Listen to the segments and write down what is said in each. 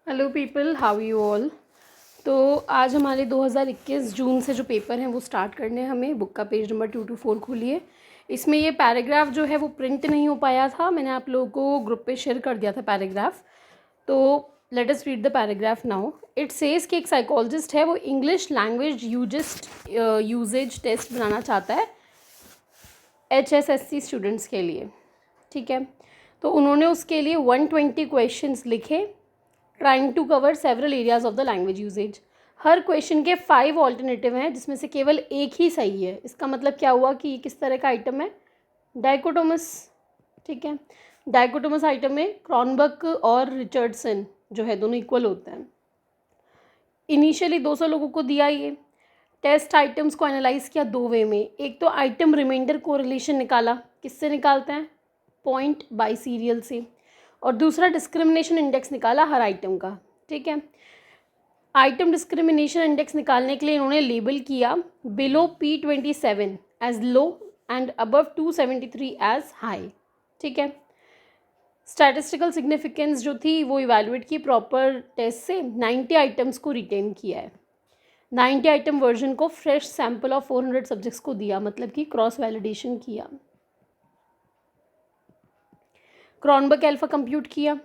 Hello people, how you all. तो आज हमारे 2021 जून से जो पेपर हैं वो स्टार्ट करने हैं। हमें बुक का पेज नंबर 224 खोलिए। इसमें ये पैराग्राफ जो है वो प्रिंट नहीं हो पाया था, मैंने आप लोगों को ग्रुप पे शेयर कर दिया था पैराग्राफ। तो let us read the paragraph now. It says कि एक साइकोलॉजिस्ट है, वो इंग्लिश लैंग्वेज यूजेज टेस्ट बनाना चाहता है HSSC स्टूडेंट्स के लिए। ठीक है, तो उन्होंने उसके लिए 120 क्वेश्चंस लिखे, trying to cover several areas of the language usage. हर क्वेश्चन के 5 ऑल्टरनेटिव हैं जिसमें से केवल एक ही सही है। इसका मतलब क्या हुआ कि ये किस तरह का आइटम है? डाइकोटोमस। ठीक है, डाइकोटोमस आइटम में क्रॉनबर्ग और रिचर्डसन जो है दोनों इक्वल होते हैं। इनिशियली 200 लोगों को दिया ये टेस्ट आइटम्स को एनालाइज किया 2 वे में। एक तो आइटम रिमाइंडर कोरिलेशन निकाला, किससे निकालते हैं? पॉइंट बाई सीरियल से। और दूसरा डिस्क्रिमिनेशन इंडेक्स निकाला हर आइटम का। ठीक है, आइटम डिस्क्रिमिनेशन इंडेक्स निकालने के लिए इन्होंने लेबल किया below P27 as low and above 273 as high. ठीक है, स्टैटिस्टिकल सिग्निफिकेंस जो थी वो इवैल्यूएट की प्रॉपर टेस्ट से 90 आइटम्स को रिटेन किया है। 90 आइटम वर्जन को फ्रेश सैम्पल ऑफ 400 सब्जेक्ट्स को दिया, मतलब कि क्रॉस वैलिडेशन किया। क्रॉनबर्ग एल्फा कंप्यूट किया।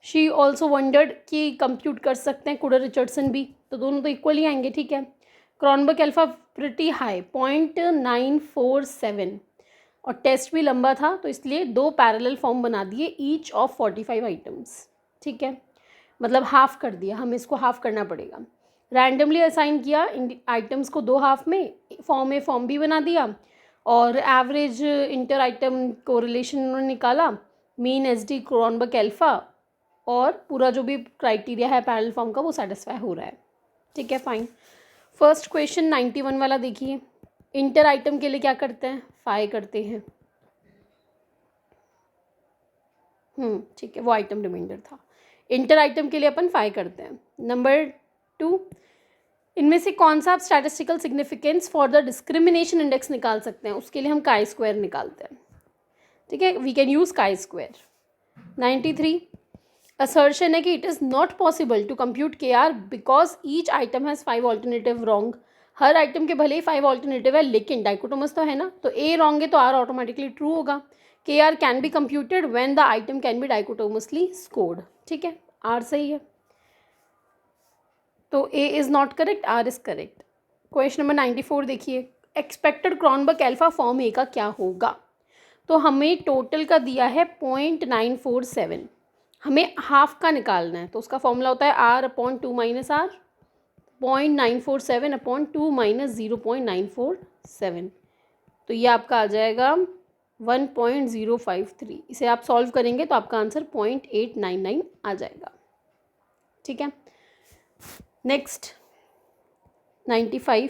शी ऑल्सो वंडर्ड कि कंप्यूट कर सकते हैं कुडर रिचर्डसन भी, तो दोनों तो इक्वल ही आएंगे। ठीक है, क्रॉनबर्ग एल्फा प्रिटी हाई 0.947 और टेस्ट भी लंबा था, तो इसलिए 2 पैरेलल फॉर्म बना दिए ईच ऑफ 45 आइटम्स। ठीक है, मतलब हाफ कर दिया, हमें इसको हाफ करना पड़ेगा। रैंडमली असाइन किया आइटम्स को 2 हाफ में, फॉर्म भी बना दिया और एवरेज इंटर आइटम कोरिलेशन उन्होंने निकाला, मीन SD क्रॉनबर्ग एल्फा, और पूरा जो भी क्राइटेरिया है पैरेलल फॉर्म का वो सेटिस्फाई हो रहा है। ठीक है, फाइन। फर्स्ट क्वेश्चन 91 वाला देखिए। इंटर आइटम के लिए क्या करते हैं? फाई करते हैं। ठीक है, वो आइटम रिमाइंडर था। इंटर आइटम के लिए अपन फाई करते हैं। नंबर 2, इनमें से कौन सा आप statistical significance for the discrimination index निकाल सकते हैं? उसके लिए हम काई स्क्वायर निकालते हैं। ठीक है, we can use chi square. 93, assertion है कि it is not possible to compute KR because each item has 5 alternative wrong. हर आइटम के भले ही 5 ऑल्टरनेटिव है, लेकिन डाइकोटोमस तो है ना, तो A रॉन्ग है तो R ऑटोमेटिकली ट्रू होगा। KR can be computed when the item can be dichotomously scored. ठीक है, R सही है, तो A is not correct, R is correct. Question number 94 देखिए। एक्सपेक्टेड क्रॉनबर्ग एल्फा फॉर्म A का क्या होगा? तो हमें टोटल का दिया है 0.947, हमें हाफ का निकालना है, तो उसका फॉर्मूला होता है R/2 - R, 0.947/2 - 0.947। तो ये आपका आ जाएगा 1.053। इसे आप सॉल्व करेंगे तो आपका आंसर 0.899 आ जाएगा। ठीक है, नेक्स्ट 95,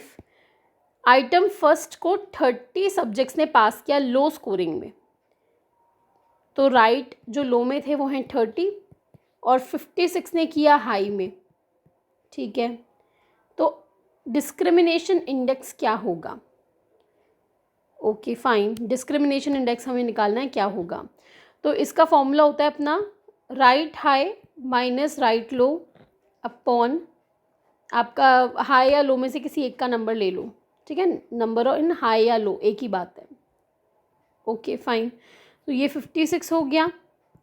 आइटम फर्स्ट को 30 सब्जेक्ट्स ने पास किया लो स्कोरिंग में। तो राइट जो लो में थे वो हैं 30 और 56 ने किया हाई में। ठीक है, तो डिस्क्रिमिनेशन इंडेक्स क्या होगा? ओके फाइन, डिस्क्रिमिनेशन इंडेक्स हमें निकालना है क्या होगा। तो इसका फॉर्मूला होता है अपना राइट हाई माइनस राइट लो अपॉन, आपका हाई या लो में से किसी एक का नंबर ले लो। ठीक है, नंबर इन हाई या लो एक ही बात है। ओके फाइन, तो ये 56 हो गया,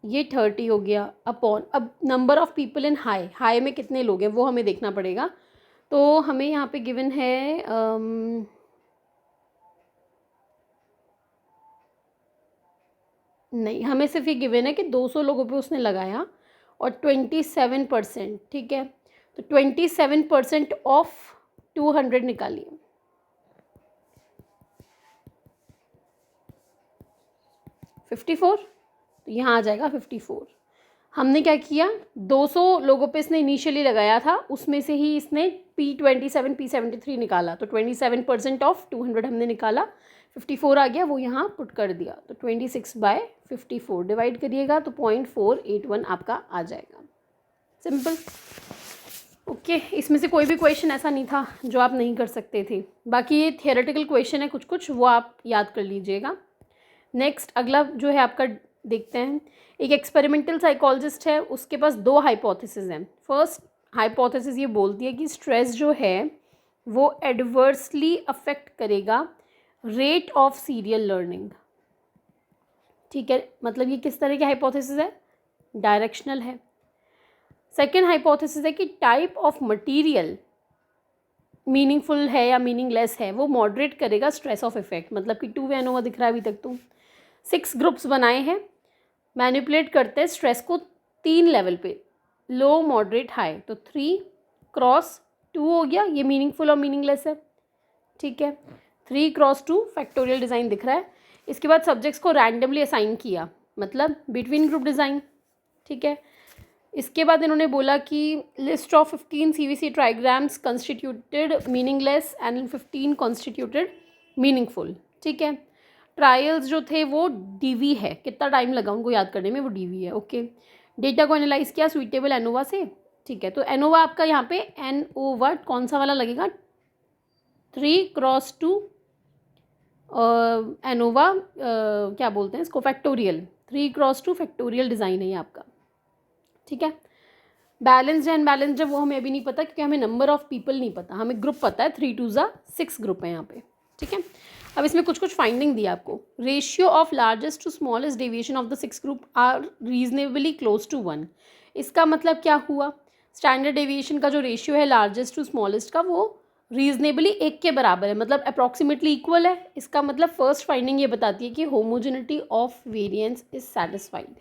ये 30 हो गया अपॉन, अब number of people in high, high में कितने लोग हैं वो हमें देखना पड़ेगा। तो हमें यहाँ पे गिवन है नहीं, हमें सिर्फ ये गिवन है कि 200 लोगों पे उसने लगाया और 27%। ठीक है, तो 27% ऑफ 200 निकालिए। 54, तो यहाँ आ जाएगा 54। हमने क्या किया, 200 लोगों पे इसने इनिशियली लगाया था, उसमें से ही इसने P27 P73 निकाला, तो 27% ऑफ 200 हमने निकाला, 54 आ गया, वो यहाँ पुट कर दिया। तो 26/54 डिवाइड करिएगा तो 0.481 आपका आ जाएगा। सिंपल। ओके, इसमें से कोई भी क्वेश्चन ऐसा नहीं था जो आप नहीं कर सकते थे। बाकी ये थियोरेटिकल क्वेश्चन है कुछ कुछ, वो आप याद कर लीजिएगा। नेक्स्ट अगला जो है आपका देखते हैं। एक एक्सपेरिमेंटल साइकोलॉजिस्ट है, उसके पास 2 हाइपोथेसिस हैं। फर्स्ट हाइपोथेसिस ये बोलती है कि स्ट्रेस जो है वो एडवर्सली अफेक्ट करेगा रेट ऑफ सीरियल लर्निंग। ठीक है, मतलब ये किस तरह की हाइपोथेसिस है? डायरेक्शनल है। सेकेंड हाइपोथेसिस है कि टाइप ऑफ मटेरियल मीनिंगफुल है या मीनिंगलेस है, वो मॉडरेट करेगा स्ट्रेस ऑफ इफेक्ट। मतलब कि 2 वे एनोवा दिख रहा है अभी तक तो 6 ग्रुप्स बनाए हैं, मैनिपुलेट करते हैं स्ट्रेस को 3 लेवल पे, लो मॉडरेट हाई। तो 3 क्रॉस 2 हो गया, ये मीनिंगफुल और मीनिंगलेस है। ठीक है, 3 क्रॉस 2 फैक्टोरियल डिज़ाइन दिख रहा है। इसके बाद सब्जेक्ट्स को रैंडमली असाइन किया, मतलब बिटवीन ग्रुप डिज़ाइन। ठीक है, इसके बाद इन्होंने बोला कि list of 15 CVC trigrams constituted meaningless and 15 constituted meaningful. ठीक है, ट्रायल्स जो थे वो DV है, कितना टाइम लगा उनको याद करने में, वो DV है। ओके, डेटा को एनालाइज किया सुइटेबल एनोवा से। ठीक है, तो एनोवा आपका यहाँ पे एनोवा कौन सा वाला लगेगा? 3 क्रॉस 2 एनोवा क्या बोलते हैं इसको, फैक्टोरियल। 3 क्रॉस 2 फैक्टोरियल डिज़ाइन है ये आपका। ठीक है, बैलेंस्ड एंड बैलेंस्ड है वो हमें अभी नहीं पता, क्योंकि हमें नंबर ऑफ पीपल नहीं पता, हमें ग्रुप पता है 3 2 6 ग्रुप है यहाँ पे। ठीक है, अब इसमें कुछ कुछ फाइंडिंग दी आपको। Ratio of largest to smallest deviation of the 6 group are reasonably close to 1। इसका मतलब क्या हुआ? स्टैंडर्ड डेविएशन का जो रेशियो है लार्जेस्ट टू स्मॉलेस्ट का, वो रीजनेबली 1 के बराबर है, मतलब अप्रॉक्सीमेटली इक्वल है। इसका मतलब फर्स्ट फाइंडिंग ये बताती है कि homogeneity of variance is satisfied.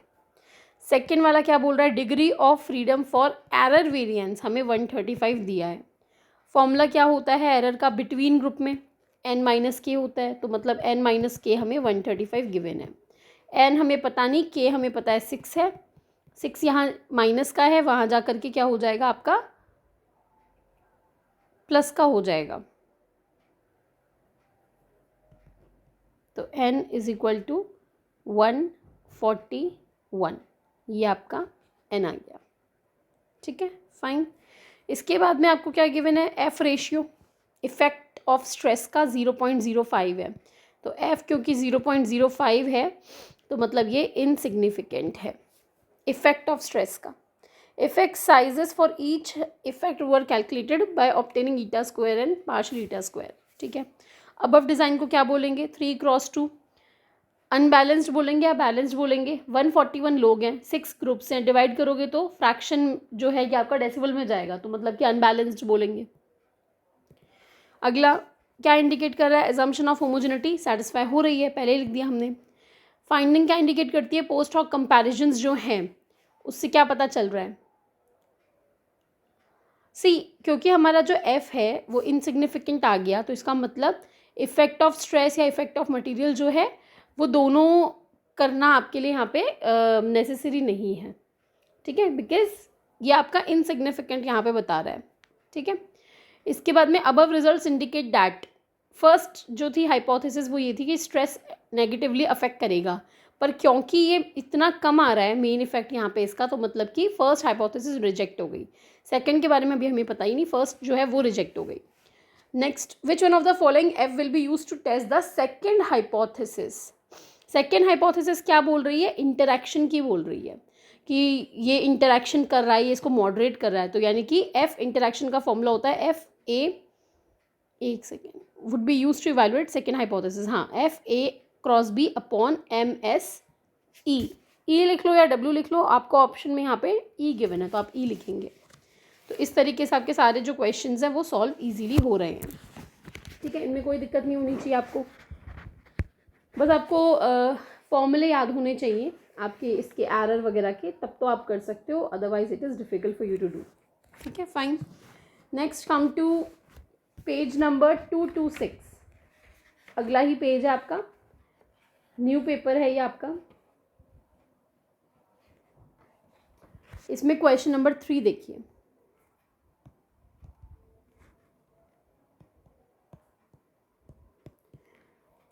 Second वाला क्या बोल रहा है? Degree of freedom for error variance हमें 135 दिया है। फॉर्मूला क्या होता है एरर का? बिटवीन ग्रुप में n-k होता है, तो मतलब n-k हमें 135 गिवन है। n हमें पता नहीं, k हमें पता है 6 है। 6 यहाँ माइनस का है, वहाँ जा करके क्या हो जाएगा आपका? प्लस का हो जाएगा। तो n इज इक्वल टू 141, ये आपका n आ गया। ठीक है, फाइन। इसके बाद में आपको क्या गिवन है? F ratio effect of stress का 0.05 है। तो एफ क्योंकि 0.05 है तो मतलब ये इनसिग्निफिकेंट है इफेक्ट ऑफ स्ट्रेस का। Effect sizes for each effect were calculated by obtaining eta square and partial eta square. ठीक है, अबव डिज़ाइन को क्या बोलेंगे? 3 क्रॉस 2 अनबैलेंस्ड बोलेंगे या बैलेंस्ड बोलेंगे? 141 लोग हैं, 6 ग्रुप्स हैं, डिवाइड करोगे तो फ्रैक्शन जो है ये आपका डेसिमल में जाएगा, तो मतलब कि अनबैलेंस्ड बोलेंगे। अगला क्या इंडिकेट कर रहा है? एजम्पशन ऑफ होमोजेनिटी सेटिस्फाई हो रही है, पहले ही लिख दिया हमने। फाइंडिंग क्या इंडिकेट करती है? पोस्ट हॉक कंपैरिजंस जो हैं उससे क्या पता चल रहा है? सी, क्योंकि हमारा जो एफ है वो इनसिग्निफिकेंट आ गया, तो इसका मतलब इफेक्ट ऑफ स्ट्रेस या इफेक्ट ऑफ मटेरियल जो है वो दोनों करना आपके लिए यहाँ पे नेसेसरी नहीं है। ठीक है, बिकॉज ये आपका इनसिग्निफिकेंट यहाँ पे बता रहा है। ठीक है, इसके बाद में above results indicate that, first जो थी हाइपोथेसिस वो ये थी कि स्ट्रेस नेगेटिवली अफेक्ट करेगा, पर क्योंकि ये इतना कम आ रहा है मेन इफेक्ट यहाँ पे इसका, तो मतलब कि फर्स्ट हाइपोथेसिस रिजेक्ट हो गई। सेकंड के बारे में अभी हमें पता ही नहीं, फर्स्ट जो है वो रिजेक्ट हो गई। Next, which one of the following F will be use to test the second hypothesis? Second hypothesis क्या बोल रही है? इंटरैक्शन की बोल रही है कि ये इंटरैक्शन कर रहा है, ये इसको मॉडरेट कर रहा है, तो यानी कि एफ इंटरैक्शन का फॉर्मूला होता है एफ ए, एक second, would be use to evaluate second hypothesis. हाँ, F A cross B upon M S E. E लिख लो या डब्ल्यू लिख लो, आपको ऑप्शन में यहाँ पे ई गिवन है तो आप ई लिखेंगे। तो इस तरीके से आपके सारे जो क्वेश्चंस हैं वो सॉल्व इजीली हो रहे हैं। ठीक है, इनमें कोई दिक्कत नहीं होनी चाहिए आपको, बस आपको फॉर्मूले याद होने चाहिए आपके इसके एरर वगैरह के, तब तो आप कर सकते हो, otherwise it is difficult for you to do. ठीक है, fine. Next come to page number 226। अगला ही पेज है आपका, न्यू पेपर है ये आपका। इसमें क्वेश्चन नंबर 3 देखिए।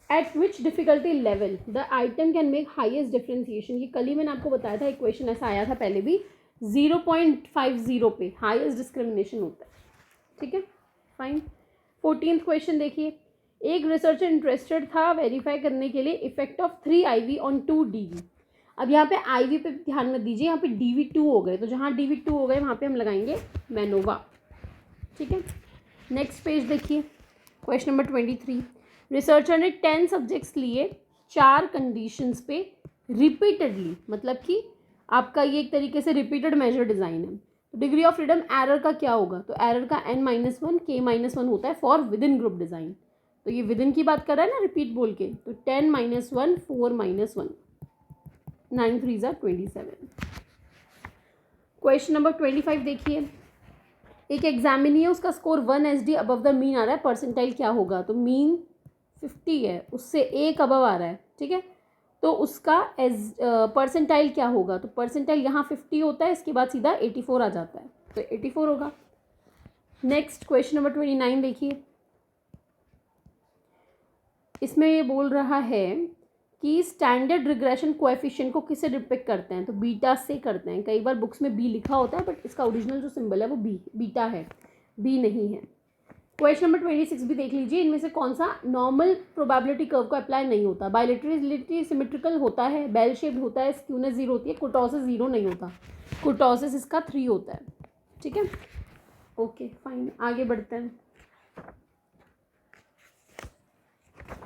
Eight which difficulty level the item can make highest differentiation. ये कल ही मैंने आपको बताया था, एक क्वेश्चन ऐसा आया था पहले भी, 0.50 पे हाइएस्ट डिस्क्रिमिनेशन होता है। ठीक है, फाइन। 14th क्वेश्चन देखिए। एक रिसर्चर इंटरेस्टेड था वेरीफाई करने के लिए effect of 3 IV on 2 DV। अब यहाँ पे IV पे ध्यान मत दीजिए, यहाँ पे DV2 हो गए, तो जहाँ DV2 हो गए वहाँ पे हम लगाएंगे मैनोवा। ठीक है, नेक्स्ट पेज देखिए, क्वेश्चन नंबर 23। रिसर्चर ने 10 सब्जेक्ट्स लिए 4 कंडीशंस पे रिपीटेडली, मतलब कि आपका ये एक तरीके से रिपीटेड मेजर डिज़ाइन है। तो डिग्री ऑफ फ्रीडम एरर का क्या होगा, तो एरर का N-1 K-1 होता है for with in group design. तो ये विद इन की बात कर रहा है ना रिपीट बोल के, तो 10-1 4-1 9 3 27। क्वेश्चन नंबर 25 देखिए, एक एग्जामिनी है, उसका score 1 SD above the mean आ रहा है, परसेंटाइल क्या होगा, तो मीन 50 है, उससे एक अबव आ रहा है। ठीक है, तो उसका परसेंटाइल क्या होगा, तो परसेंटाइल यहाँ 50 होता है, इसके बाद सीधा 84 आ जाता है, तो 84 होगा। नेक्स्ट क्वेश्चन नंबर 29 देखिए, इसमें ये बोल रहा है कि स्टैंडर्ड रिग्रेशन कोएफिशिएंट को किससे डिपिक्ट करते हैं, तो बीटा से करते हैं। कई बार बुक्स में बी लिखा होता है, बट इसका ओरिजिनल जो सिंबल है वो बीटा है, बी नहीं है। क्वेश्चन नंबर 26 भी देख लीजिए, इनमें से कौन सा नॉर्मल प्रोबेबिलिटी कर्व को अप्लाई नहीं होता, बायलेटरलिटी सिमेट्रिकल होता है, बेल शेप्ड होता है, स्क्यूनेस 0 होती है, कुर्टोसिस 0 नहीं होता, कुर्टोसिस इसका 3 होता है। ठीक है, ओके फाइन, आगे बढ़ते हैं।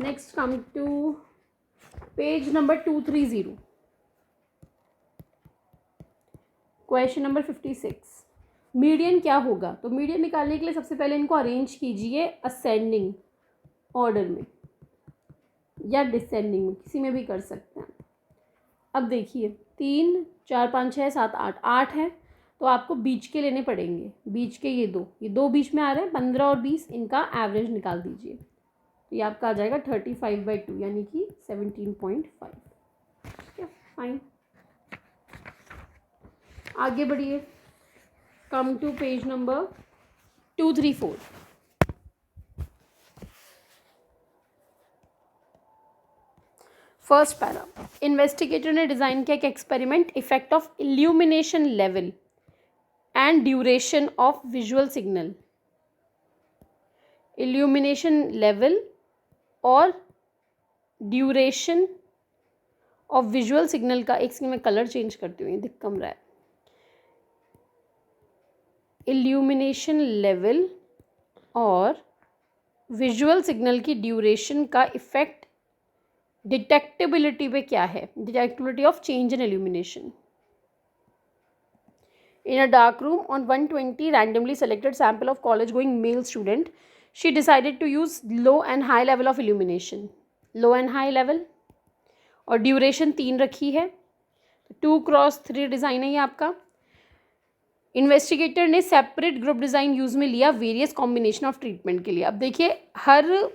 Next come to page number 230, question number 56। Median क्या होगा, तो मीडियन निकालने के लिए सबसे पहले इनको अरेंज कीजिए असेंडिंग ऑर्डर में या डिसेंडिंग में, किसी में भी कर सकते हैं। अब देखिए 3 4 5 6 7 8 8 है, तो आपको बीच के लेने पड़ेंगे, बीच के ये दो बीच में आ रहे हैं, 15 और 20, इनका एवरेज निकाल दीजिए, तो ये आपका आ जाएगा 35/2 यानी कि 17.5। ठीक है, फाइन, आगे बढ़िए, come to page number 234। First para, investigator ने डिज़ाइन किया एक experiment, effect of illumination level and duration of visual signal. Illumination level और ड्यूरेशन ऑफ विजुअल सिग्नल का, एक सेकंड में कलर चेंज करती हूँ, ये दिख कम रहा है। इल्यूमिनेशन लेवल और विजुअल सिग्नल की ड्यूरेशन का इफेक्ट डिटेक्टेबिलिटी पे क्या है, detectability of change in illumination. In a dark room, on 120 randomly selected sample of college going male student, she decided to use low and high level of illumination, low and high level, और duration 3 रखी है, 2x3 design है ये आपका। Investigator ने separate group design use में लिया various combination of treatment के लिए। अब देखिए हर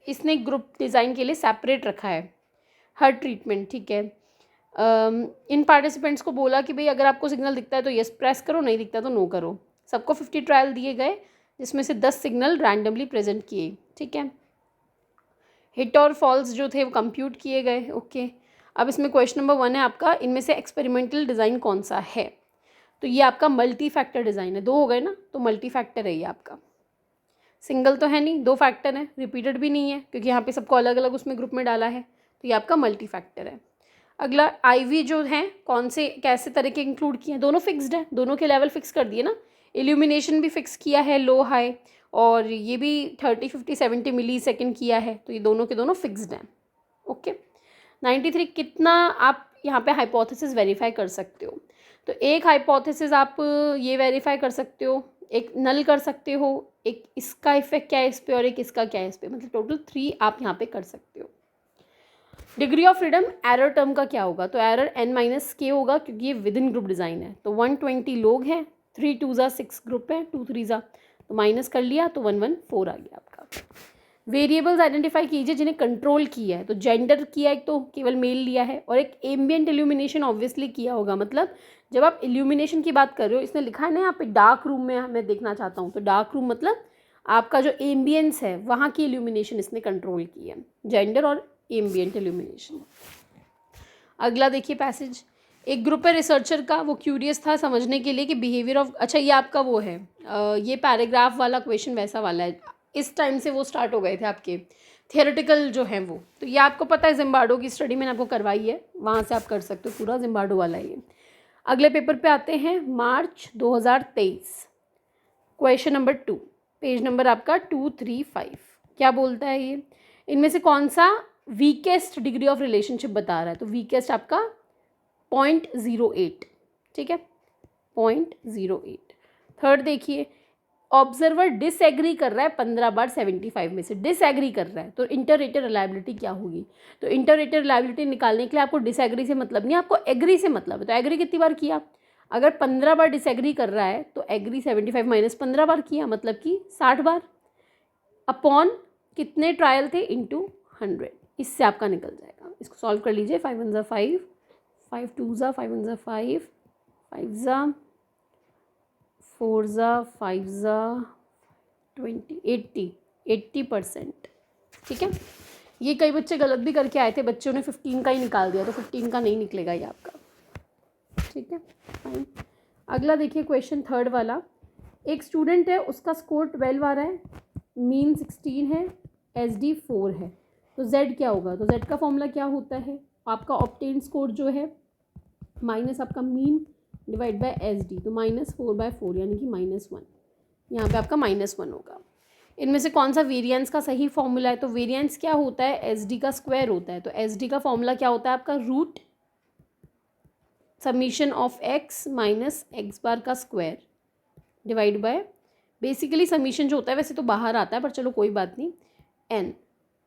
इसने ग्रुप डिज़ाइन के लिए सेपरेट रखा है हर ट्रीटमेंट। ठीक है, इन पार्टिसिपेंट्स को बोला कि भाई अगर आपको सिग्नल दिखता है तो यस प्रेस करो, नहीं दिखता तो नो करो। सबको 50 ट्रायल दिए गए, जिसमें से 10 सिग्नल रैंडमली प्रेजेंट किए। ठीक है, हिट और फॉल्स जो थे वो कंप्यूट किए गए। ओके, अब इसमें क्वेश्चन नंबर 1 है आपका, इनमें से एक्सपेरिमेंटल डिज़ाइन कौन सा है, तो ये आपका मल्टी फैक्टर डिज़ाइन है। 2 हो गए ना, तो मल्टी फैक्टर है ये आपका, सिंगल तो है नहीं, 2 फैक्टर है, रिपीटेड भी नहीं है क्योंकि यहाँ पे सबको अलग अलग उसमें ग्रुप में डाला है, तो ये आपका मल्टी फैक्टर है। अगला IV जो हैं कौन से कैसे तरह के इंक्लूड किए हैं, दोनों फिक्स्ड है, दोनों के लेवल फिक्स कर दिए ना, इल्यूमिनेशन भी फिक्स किया है लो हाई, और ये भी 30 50 70 मिली सेकेंड किया है, तो ये दोनों के दोनों फिक्स्ड हैं। ओके, 93 कितना आप यहाँ पे हाइपोथेसिस वेरीफाई कर सकते हो, तो एक हाइपोथेसिस आप ये वेरीफाई कर सकते हो, एक नल कर सकते हो, एक इसका इफेक्ट क्या है इस पे और एक इसका क्या है इस पे, मतलब टोटल 3 आप यहाँ पे कर सकते हो। Degree of freedom error term का क्या होगा, तो एरर N-K होगा क्योंकि ये विद इन ग्रुप डिज़ाइन है। तो 120 लोग हैं, 3 2 6 ग्रुप है, 2 3 तो माइनस कर लिया तो 114 आ गया आपका। वेरिएबल्स आइडेंटिफाई कीजिए जिन्हें कंट्रोल किया है, तो जेंडर किया एक तो केवल मेल लिया है, और एक एम्बियंट इल्यूमिनेशन ऑब्वियसली किया होगा। मतलब जब आप इल्यूमिनेशन की बात कर रहे हो, इसने लिखा है ना यहाँ पे डार्क रूम में मैं देखना चाहता हूँ, तो डार्क रूम मतलब आपका जो एम्बियंस है वहाँ की इल्यूमिनेशन इसने कंट्रोल की है, जेंडर और एम्बियंट इल्यूमिनेशन। अगला देखिए पैसेज, एक ग्रुप है रिसर्चर का, वो क्यूरियस था समझने के लिए कि बिहेवियर ऑफ, अच्छा ये आपका वो है ये पैराग्राफ वाला क्वेश्चन वैसा वाला है, इस टाइम से वो स्टार्ट हो गए थे आपके थियोरेटिकल जो है वो। तो ये आपको पता है, जिम्बार्डो की स्टडी मैंने आपको करवाई है, वहाँ से आप कर सकते हो, पूरा जिम्बार्डो वाला ये। अगले पेपर पे आते हैं, मार्च 2023, क्वेश्चन नंबर 2, पेज नंबर आपका 235। क्या बोलता है ये, इनमें से कौन सा वीकेस्ट डिग्री ऑफ रिलेशनशिप बता रहा है। तो वीकेस्ट आपका 0.08, ठीक है, 0.08। थर्ड देखिए, ऑब्जर्वर डिसएग्री कर रहा है 15 बार 75 में से, डिसएग्री कर रहा है, तो इंटररेटर रिलायबिलिटी क्या होगी। तो इंटररेटर रिलायबिलिटी निकालने के लिए आपको डिसएग्री से मतलब नहीं, आपको एग्री से मतलब है। तो एग्री कितनी बार किया, अगर 15 बार डिसएग्री कर रहा है तो एग्री 75 माइनस 15 बार किया, मतलब कि 60 बार, अपॉन कितने ट्रायल थे, इंटू 100, इससे आपका निकल जाएगा। इसको सॉल्व कर लीजिए, 5 1 5, 5 2 5 1 5, 5 4 5 20, 80%, ठीक है। ये कई बच्चे गलत भी करके आए थे, बच्चों ने 15 का ही निकाल दिया, तो 15 का नहीं निकलेगा ये आपका, ठीक है, फाइन। अगला देखिए, क्वेश्चन थर्ड वाला, एक स्टूडेंट है, उसका स्कोर 12 आ रहा है, मीन 16 है, SD 4 है, तो Z क्या होगा। तो Z का फॉर्मूला क्या होता है, आपका ऑब्टेन स्कोर जो है माइनस आपका मीन डिवाइड बाय SD, तो -4/4 यानी कि -1, यहाँ पे आपका -1 होगा। इनमें से कौन सा वेरिएंस का सही फॉर्मूला है। तो वेरिएंस क्या होता है, SD का स्क्वायर होता है। तो SD का फॉर्मूला क्या होता है आपका, root summation of x minus x bar का square divide by, basically summation जो होता है वैसे तो बाहर आता है, पर चलो कोई बात नहीं, n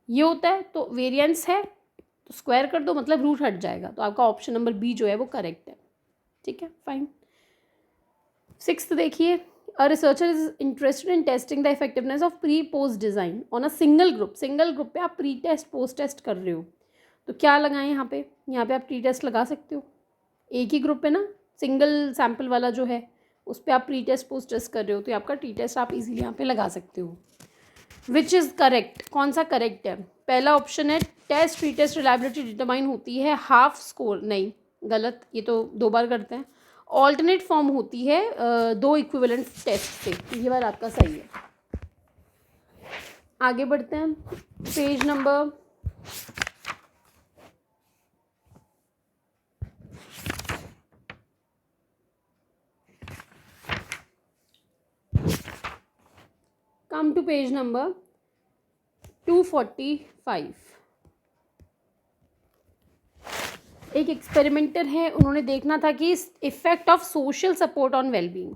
ये होता है। तो वेरिएंस है तो स्क्वायर कर दो, मतलब रूट हट जाएगा, तो आपका ऑप्शन नंबर बी जो है वो करेक्ट है, ठीक है, फाइन। 6th देखिए, a researcher is interested in testing the effectiveness of pre post design on a single group पे आप प्री टेस्ट पोस्ट टेस्ट कर रहे हो, तो क्या लगाएं यहाँ पे आप प्री टेस्ट लगा सकते हो, एक ही ग्रुप है ना, सिंगल सैम्पल वाला जो है उस पर आप प्री टेस्ट पोस्ट टेस्ट कर रहे हो, तो आपका टी टेस्ट आप इजीली यहाँ पे लगा सकते हो। विच इज़ करेक्ट, कौन सा करेक्ट है, पहला ऑप्शन है, test pre test reliability determine होती है हाफ स्कोर, नहीं गलत, ये तो 2 बार करते हैं। ऑल्टरनेट फॉर्म होती है 2 इक्विवेलेंट टेस्ट से, ये बार आपका सही है। आगे बढ़ते हैं, पेज नंबर 245। एक एक्सपेरिमेंटर है, उन्होंने देखना था कि effect of social support on wellbeing,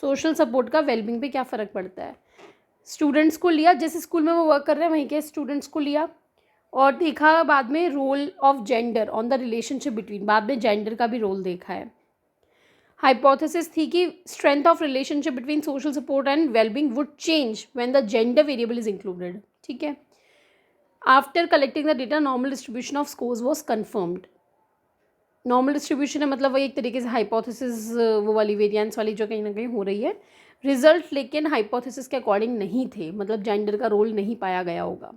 social support का वेलबींग पे क्या फ़र्क पड़ता है। स्टूडेंट्स को लिया, जिस स्कूल में वो वर्क कर रहे हैं वहीं के स्टूडेंट्स को लिया, और देखा बाद में role of gender on the relationship between, बाद में जेंडर का भी रोल देखा है। हाइपोथेसिस थी कि strength of relationship between social support and wellbeing would change when the gender variable is included, ठीक है। After collecting the data, normal distribution of scores was confirmed. Normal distribution है, मतलब वही एक तरीके से हाइपोथेसिस वो वाली वेरिएंस वाली जो कहीं ना कहीं हो रही है। रिजल्ट लेकिन हाइपोथेसिस के अकॉर्डिंग नहीं थे, मतलब जेंडर का रोल नहीं पाया गया होगा,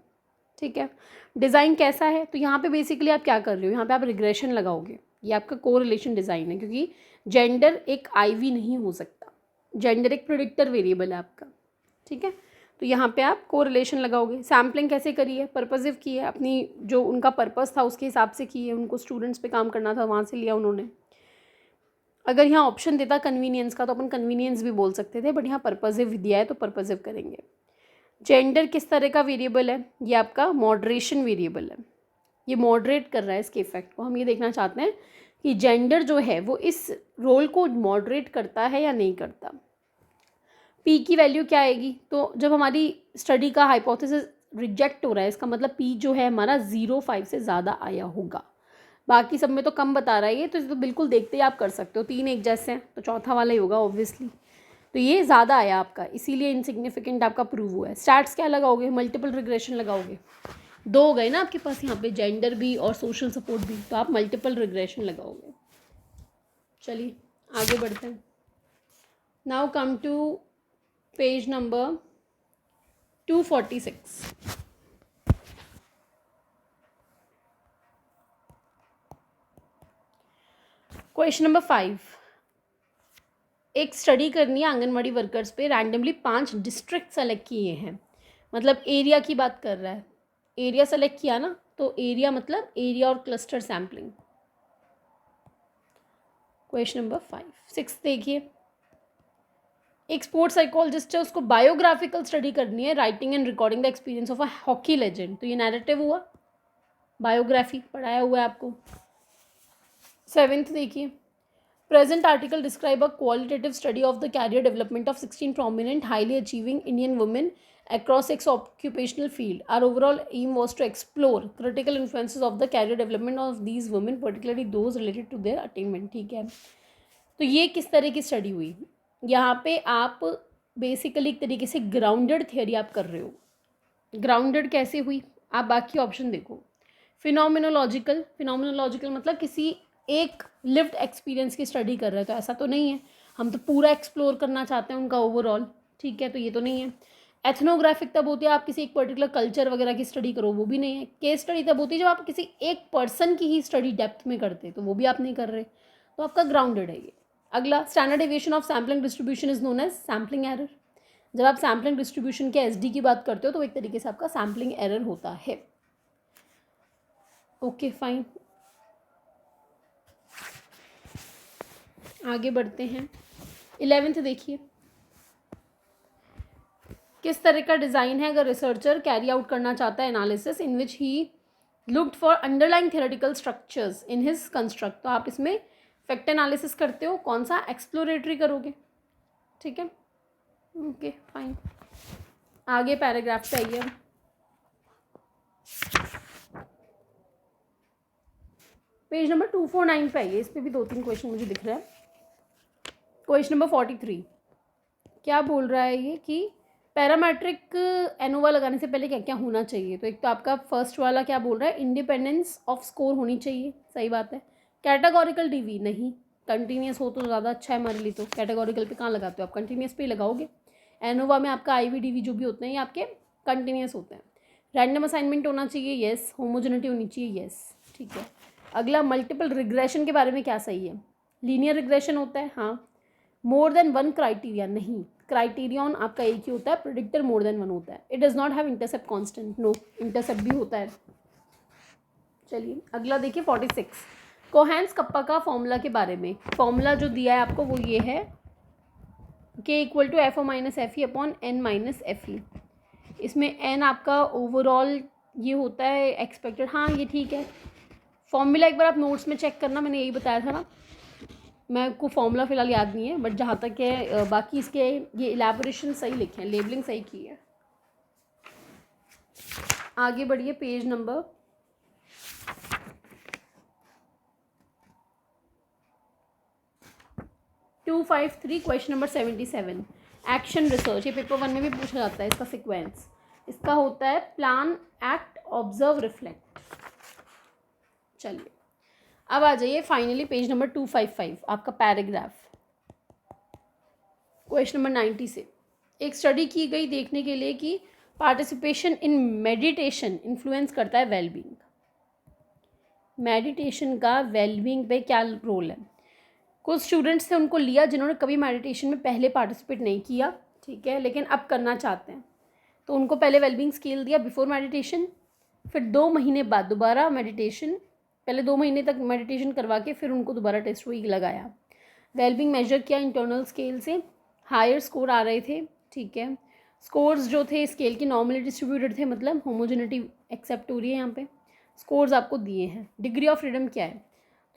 ठीक है। डिज़ाइन कैसा है, तो यहाँ पे बेसिकली आप क्या कर रहे हो, यहाँ पे आप रिग्रेशन लगाओगे, ये आपका कोरिलेशन डिज़ाइन है, क्योंकि जेंडर एक IV नहीं हो सकता, जेंडर एक प्रेडिक्टर वेरिएबल है आपका, ठीक है। तो यहाँ पे आप कोरिलेशन लगाओगे। सैम्पलिंग कैसे करी है, पर्पसिव की है, अपनी जो उनका पर्पस था उसके हिसाब से की है, उनको स्टूडेंट्स पे काम करना था, वहाँ से लिया उन्होंने। अगर यहाँ ऑप्शन देता कन्वीनियंस का तो अपन कन्वीनियंस भी बोल सकते थे, बट यहाँ पर्पसिव दिया है तो पर्पसिव करेंगे। जेंडर किस तरह का वेरिएबल है, ये आपका मॉडरेशन वेरिएबल है, ये मॉडरेट कर रहा है इसके इफेक्ट को। हम ये देखना चाहते हैं कि जेंडर जो है वो इस रोल को मॉडरेट करता है या नहीं करता। P की वैल्यू क्या आएगी, तो जब हमारी स्टडी का हाइपोथेसिस रिजेक्ट हो रहा है, इसका मतलब P जो है हमारा 0.5 से ज़्यादा आया होगा। बाकी सब में तो कम बता रहा है ये, तो इसे तो बिल्कुल देखते ही आप कर सकते हो, 3 एक जैसे हैं तो चौथा वाला ही होगा ऑब्वियसली। तो ये ज़्यादा आया आपका, इसीलिए इनसिग्निफिकेंट आपका प्रूव हुआ है। स्टैट्स क्या लगाओगे, मल्टीपल रिग्रेशन लगाओगे, 2 हो गए ना आपके पास यहाँ पे, जेंडर भी और सोशल सपोर्ट भी, तो आप मल्टीपल रिग्रेशन लगाओगे। चलिए आगे बढ़ते हैं। Now come to page number 246। Question number 5, एक स्टडी करनी है आंगनवाड़ी वर्कर्स पे, रैंडमली 5 डिस्ट्रिक्ट सेलेक्ट किए हैं, मतलब एरिया की बात कर रहा है, एरिया सेलेक्ट किया ना, तो एरिया मतलब एरिया और क्लस्टर सैम्पलिंग। क्वेश्चन नंबर 6 देखिए, एक स्पोर्ट्स साइकोलॉजिस्ट है, उसको बायोग्राफिकल स्टडी करनी है, writing and recording the experience of a hockey legend. तो ये नैरेटिव हुआ, बायोग्राफी पढ़ाया हुआ है आपको। 7th देखिए, present article describe a qualitative study of the career development of 16 prominent highly achieving Indian women across 6 occupational field. Our overall aim was to explore critical influences of the career development of these women, particularly those related to their attainment. ठीक है, तो ये किस तरह की study हुई? यहाँ पे आप बेसिकली एक तरीके से ग्राउंडेड थियोरी आप कर रहे हो। ग्राउंडेड कैसे हुई? आप बाकी ऑप्शन देखो। फिनोमिनोलॉजिकल मतलब किसी एक लिव्ड एक्सपीरियंस की स्टडी कर रहे हैं, तो ऐसा तो नहीं है। हम तो पूरा एक्सप्लोर करना चाहते हैं उनका ओवरऑल, ठीक है, तो ये तो नहीं है। एथनोग्राफिक तब होती है आप किसी एक पर्टिकुलर कल्चर वगैरह की स्टडी करो, वो भी नहीं है। केस स्टडी तब होती है जब आप किसी एक पर्सन की ही स्टडी डेप्थ में करते, तो वो भी आप नहीं कर रहे, तो आपका ग्राउंडेड है ये। अगला, standard deviation of sampling distribution is known as sampling error. जब आप सैम्पलिंग डिस्ट्रीब्यूशन के एसडी की बात करते हो तो एक तरीके से आपका सैम्पलिंग एरर होता है। ओके फाइन, आगे बढ़ते हैं। 11th देखिए, किस तरह का डिज़ाइन है अगर रिसर्चर कैरी आउट करना चाहता है analysis in which he looked for underlying theoretical structures in his construct. तो आप इसमें फैक्ट एनालिसिस करते हो, कौन सा? एक्सप्लोरेटरी करोगे, ठीक है, ओके फाइन। आगे पैराग्राफ पे आइए। पेज नंबर 249 पे आइए, इस पर भी 2-3 क्वेश्चन मुझे दिख रहा है। क्वेश्चन नंबर 43 क्या बोल रहा है ये कि पैरामेट्रिक एनोवा लगाने से पहले क्या क्या होना चाहिए? तो एक तो आपका फर्स्ट वाला क्या बोल रहा है, इंडिपेंडेंस ऑफ स्कोर होनी चाहिए, सही बात है। कैटेगोरिकल डीवी नहीं, कंटिन्यूस हो तो ज़्यादा अच्छा है हमारे लिए। तो कैटेगोरिकल पे कहाँ लगाते हो आप? कंटिन्यूस पे ही लगाओगे। एनोवा में आपका आईवी डीवी जो भी होते हैं ये आपके कंटिन्यूस होते हैं। रैंडम असाइनमेंट होना चाहिए, यस। होमोजेनिटी होनी चाहिए, यस, ठीक है। अगला, मल्टीपल रिग्रेशन के बारे में क्या सही है? लीनियर रिग्रेशन होता है, हाँ। मोर देन वन क्राइटेरिया नहीं, क्राइटेरियन आपका एक ही होता है, प्रिडिक्टर मोर देन वन होता है। It does not have intercept constant, no, intercept भी होता है। चलिए अगला देखिए 46, कोहेंस कप्पा का फॉर्मूला के बारे में। फॉर्मूला जो दिया है आपको वो ये है, K equal to F O minus F E upon N minus F E. इसमें एन आपका ओवरऑल ये होता है एक्सपेक्टेड, हाँ ये ठीक है। फॉर्मूला एक बार आप नोट्स में चेक करना, मैंने यही बताया था ना, मैं को फॉर्मूला फ़िलहाल याद नहीं है, बट जहाँ तक है बाकी इसके ये इलेबोरेशन सही लिखे हैं, लेबलिंग सही की है। आगे बढ़िए, page number 253, question number 77, action research. ये पेपर 1 में भी पूछा जाता है, इसका सिक्वेंस इसका होता है प्लान, एक्ट, ऑब्जर्व, रिफ्लेक्ट। चलिए अब आ जाइए फाइनली पेज नंबर 255, आपका पैराग्राफ। क्वेश्चन नंबर 90 से एक स्टडी की गई देखने के लिए कि पार्टिसिपेशन इन मेडिटेशन इन्फ्लुएंस करता है वेलबींग। मेडिटेशन का वेलबींग पे क्या रोल है? कुछ स्टूडेंट्स थे, उनको लिया जिन्होंने कभी मेडिटेशन में पहले पार्टिसिपेट नहीं किया, ठीक है, लेकिन अब करना चाहते हैं, तो उनको पहले वेलबींग स्केल दिया बिफोर मेडिटेशन, फिर 2 महीने बाद दोबारा मेडिटेशन, पहले 2 महीने तक मेडिटेशन करवा के फिर उनको दोबारा टेस्ट वीक लगाया। वेलबींग मेजर किया इंटरनल स्केल से, हायर स्कोर आ रहे थे, ठीक है। स्कोर्स जो थे स्केल के नॉर्मली डिस्ट्रीब्यूटेड थे, मतलब होमोजेनिटी एक्सेप्ट हो रही है यहाँ पे। स्कोर्स आपको दिए हैं। डिग्री ऑफ फ्रीडम क्या है?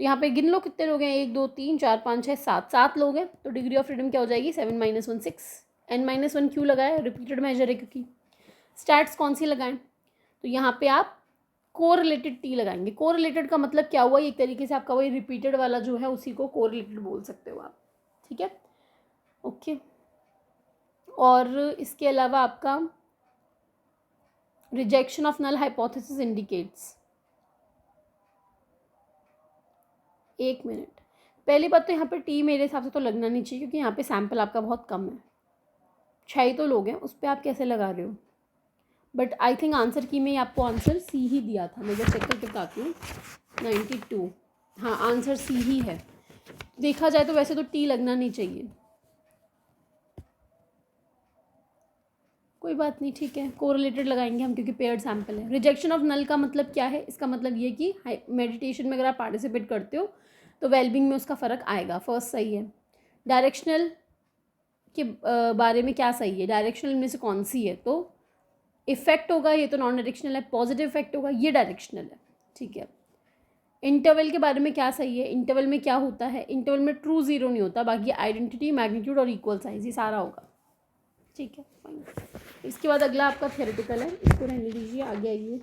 तो यहाँ पे गिन लो कितने लोग हैं, 1 2 3 4 5 6 7 लोग हैं, तो डिग्री ऑफ फ्रीडम क्या हो जाएगी? 7 - 1 6। n-1 क्यों लगाया? रिपीटेड मेजर है क्योंकि। स्टैट्स कौन सी लगाएं? तो यहाँ पे आप कोरिलेटेड टी लगाएंगे। कोरिलेटेड का मतलब क्या हुआ? एक तरीके से आपका वही रिपीटेड वाला जो है उसी को कोरिलेटेड बोल सकते हो आप, ठीक है, ओके। और इसके अलावा आपका rejection of null hypothesis indicates. 1 minute, पहली बात तो यहाँ पे टी मेरे हिसाब से तो लगना नहीं चाहिए क्योंकि यहाँ पे सैम्पल आपका बहुत कम है, 6 ही तो लोग हैं, उस पर आप कैसे लगा रहे हो? बट आई थिंक आंसर की में आपको आंसर सी ही दिया था, मैं जब चेक करके बताती हूँ। 92, हाँ आंसर सी ही है। देखा जाए तो वैसे तो टी लगना नहीं चाहिए। कोई बात नहीं, ठीक है, कोरिलेटेड लगाएंगे हम क्योंकि पेयर्ड सैम्पल है। रिजेक्शन ऑफ नल का मतलब क्या है? इसका मतलब ये कि मेडिटेशन में अगर आप पार्टिसिपेट करते हो तो वेलबींग में उसका फ़र्क आएगा। फर्स्ट सही है। डायरेक्शनल के बारे में क्या सही है? डायरेक्शनल में से कौन सी है? तो इफेक्ट होगा, ये तो नॉन डायरेक्शनल है। पॉजिटिव इफेक्ट होगा, ये डायरेक्शनल है, ठीक है। इंटरवल के बारे में क्या सही है? इंटरवल में क्या होता है? इंटरवल में ट्रू ज़ीरो नहीं होता, बाकी आइडेंटिटी, मैग्नीट्यूड और इक्वल साइज ये सारा होगा, ठीक है, फाइन। इसके बाद अगला आपका थ्योरेटिकल है, इसको रहने दीजिए, आगे आइए।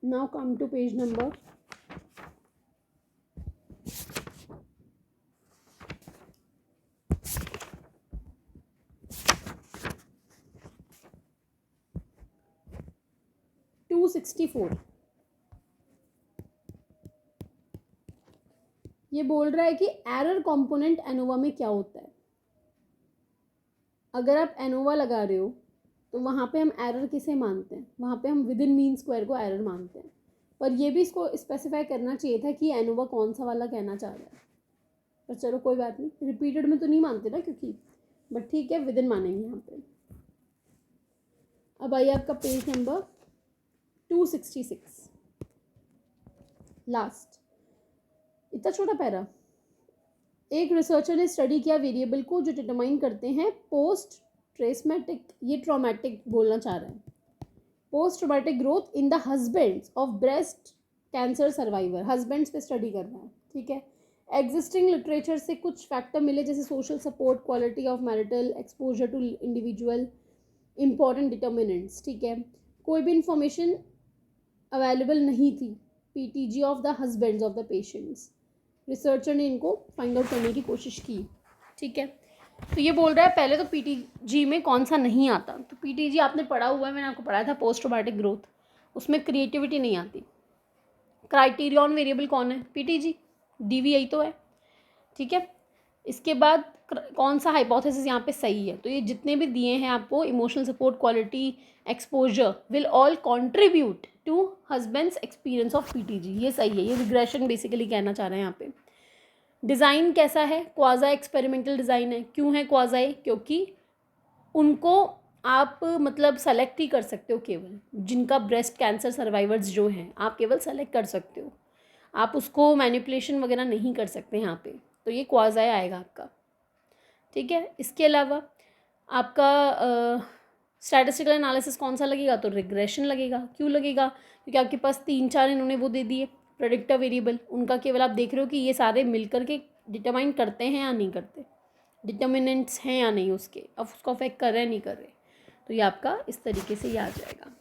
Now come to page number 264। ये बोल रहा है कि एरर कंपोनेंट एनोवा में क्या होता है। अगर आप एनोवा लगा रहे हो तो वहाँ पे हम एरर किसे मानते हैं? वहाँ पे हम विद इन मीन स्क्वायर को एरर मानते हैं। पर ये भी इसको स्पेसिफाई करना चाहिए था कि एनोवा कौन सा वाला कहना चाह रहा है। पर चलो कोई बात नहीं, रिपीटेड में तो नहीं मानते ना क्योंकि, बट ठीक है, विद इन मानेंगे यहाँ पे। अब आइए आपका पेज नंबर 266, लास्ट। इतना छोटा पैरा। एक रिसर्चर ने स्टडी किया वेरिएबल को जो डिटरमाइन करते हैं पोस्ट ट्रेसमेटिक, ये ट्रॉमेटिक बोलना चाह रहा है, post traumatic growth in the husbands of breast cancer survivor. Husbands पे स्टडी कर रहा है, ठीक है। एग्जिस्टिंग लिटरेचर से कुछ फैक्टर मिले जैसे social support, quality of marital exposure to individual, important determinants, ठीक है। कोई भी इंफॉर्मेशन अवेलेबल नहीं थी PTG of the husbands of the patients. Researcher ने इनको फाइंड आउट करने की कोशिश की, ठीक है। तो ये बोल रहा है पहले तो पीटीजी में कौन सा नहीं आता। तो पीटीजी आपने पढ़ा हुआ है, मैंने आपको पढ़ाया था पोस्ट ट्रॉमेटिक ग्रोथ, उसमें क्रिएटिविटी नहीं आती। क्राइटेरियन वेरिएबल कौन है? पीटीजी, डीवी यही तो है, ठीक है। इसके बाद कौन सा हाइपोथेसिस यहाँ पे सही है? तो ये जितने भी दिए हैं आपको, emotional support, quality, exposure will all contribute to husbands experience of PTG, ये सही है। ये रिग्रेशन बेसिकली कहना चाह रहे हैं यहाँ पे। डिज़ाइन कैसा है? क्वाज़ा एक्सपेरिमेंटल डिज़ाइन है। क्यों है क्वाज़ाई? क्योंकि उनको आप मतलब सेलेक्ट ही कर सकते हो, केवल जिनका ब्रेस्ट कैंसर सर्वाइवर्स जो हैं आप केवल सेलेक्ट कर सकते हो, आप उसको मैनिपुलेशन वगैरह नहीं कर सकते यहाँ पे। तो ये क्वाज़ाई आएगा आपका, ठीक है। इसके अलावा आपका स्टैटिस्टिकल एनालिसिस कौन सा लगेगा? तो रिग्रेशन लगेगा। क्यों लगेगा? क्योंकि आपके पास 3-4 इन्होंने वो दे दिए प्रेडिक्टर वेरिएबल, उनका केवल आप देख रहे हो कि ये सारे मिलकर के डिटरमाइन करते हैं या नहीं करते, डिटर्मिनेंट्स हैं या नहीं उसके, अब उसको अफेक्ट कर रहे हैं नहीं कर रहे। तो ये आपका इस तरीके से ये आ जाएगा।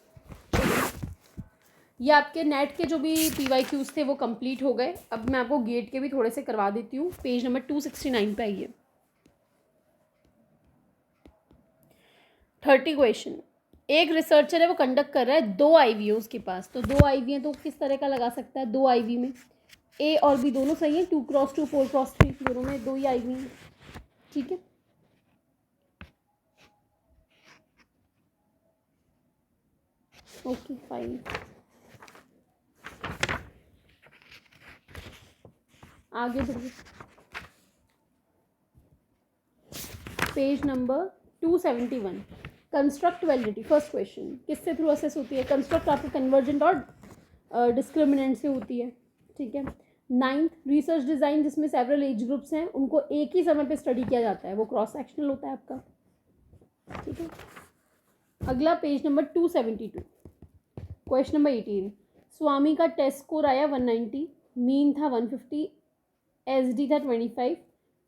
ये आपके नेट के जो भी PYQs थे वो कंप्लीट हो गए। अब मैं आपको गेट के भी थोड़े से करवा देती हूँ। पेज नंबर 269 पे आइए। 30 क्वेश्चन। एक रिसर्चर है वो कंडक्ट कर रहा है 2 IV है उसके पास। तो 2 IV हैं तो किस तरह का लगा सकता है? 2 IV में A और B दोनों सही है, 2x2 4x3 दोनों में 2 ही IV हैं, ठीक है। ओके फाइन, आगे बढ़िए। Page number 271, construct validity. First question किससे थ्रू असेस होती है? कंस्ट्रक्ट आपके कन्वर्जेंट और डिस्क्रिमिनेंट से होती है, ठीक है। 9th, रिसर्च डिज़ाइन जिसमें सेवरल एज ग्रुप्स हैं उनको एक ही समय पे स्टडी किया जाता है, वो क्रॉस सेक्शनल होता है आपका, ठीक है। अगला पेज नंबर 272, क्वेश्चन नंबर 18, स्वामी का टेस्ट स्कोर आया 190, मीन था 150, SD था 25,